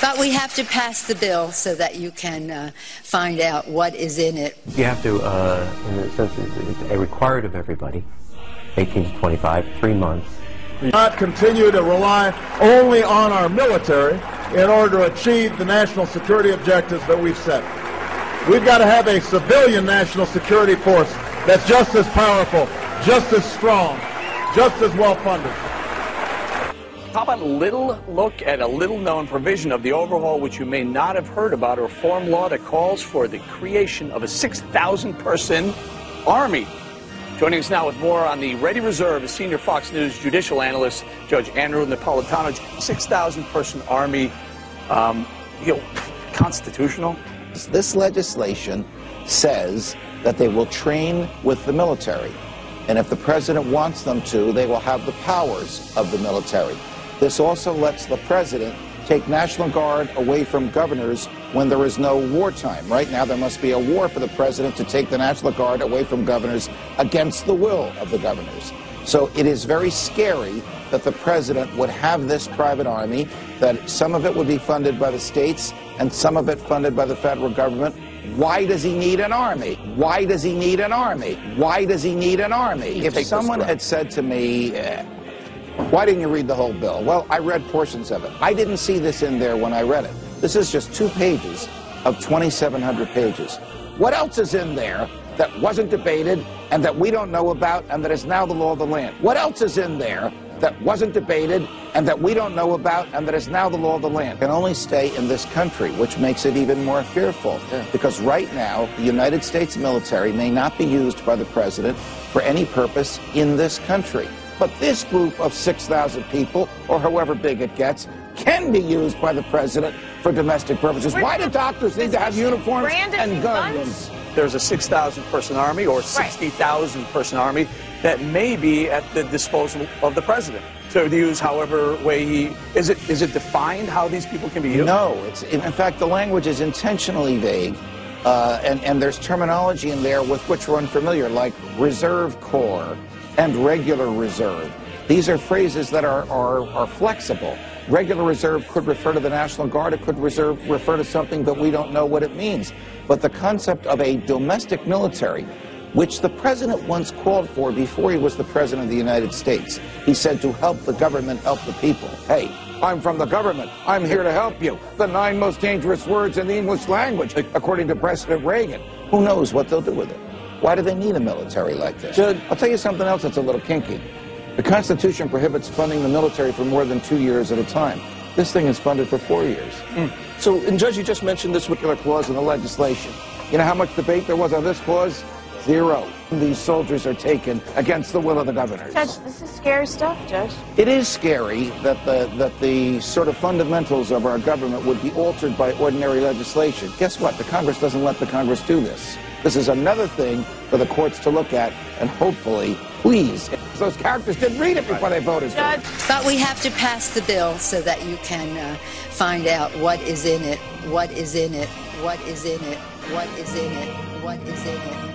But we have to pass the bill so that you can find out what is in it. You have to, in a sense, it's required of everybody, 18 to 25, 3 months. We cannot continue to rely only on our military in order to achieve the national security objectives that we've set. We've got to have a civilian national security force that's just as powerful, just as strong, just as well funded. How about a little look at a little-known provision of the overhaul which you may not have heard about, a reform law that calls for the creation of a 6,000-person army. Joining us now with more on the Ready Reserve is senior Fox News judicial analyst Judge Andrew Napolitano. 6,000-person army, constitutional? This legislation says that they will train with the military, and if the president wants them to, they will have the powers of the military. This also lets the president take National Guard away from governors when there is no wartime. Right now, there must be a war for the president to take the National Guard away from governors against the will of the governors. So it is very scary that the president would have this private army, that some of it would be funded by the states and some of it funded by the federal government. Why does he need an army? Why does he need an army? Why does he need an army? If someone had said to me, why didn't you read the whole bill? Well, I read portions of it. I didn't see this in there when I read it. This is just 2 pages of 2,700 pages. What else is in there that wasn't debated and that we don't know about and that is now the law of the land? What else is in there that wasn't debated and that we don't know about and that is now the law of the land? Can only stay in this country, which makes it even more fearful. Because right now, the United States military may not be used by the president for any purpose in this country. But this group of 6,000 people, or however big it gets, can be used by the president for domestic purposes. Why do doctors need to have uniforms and guns? There's a 6,000-person army or 60,000-person army that may be at the disposal of the president to use however way he... Is it defined how these people can be used? No. In fact, the language is intentionally vague, and there's terminology in there with which we're unfamiliar, like reserve corps and regular reserve. These are phrases that are flexible. Regular reserve could refer to the National Guard. It could refer to something that we don't know what it means. But the concept of a domestic military, which the president once called for before he was the president of the United States. He said to help the government help the people. Hey, I'm from the government. I'm here to help you. The 9 most dangerous words in the English language, according to President Reagan. Who knows what they'll do with it? Why do they need a military like this? I'll tell you something else that's a little kinky. The Constitution prohibits funding the military for more than 2 years at a time. This thing is funded for 4 years. So, and Judge, you just mentioned this particular clause in the legislation. You know how much debate there was on this clause? 0. These soldiers are taken against the will of the governors. Judge, this is scary stuff, Judge. It is scary that the sort of fundamentals of our government would be altered by ordinary legislation. Guess what? The Congress doesn't let the Congress do this. This is another thing for the courts to look at, and hopefully, please, those characters didn't read it before they voted for it. But we have to pass the bill so that you can find out what is in it, what is in it, what is in it, what is in it, what is in it.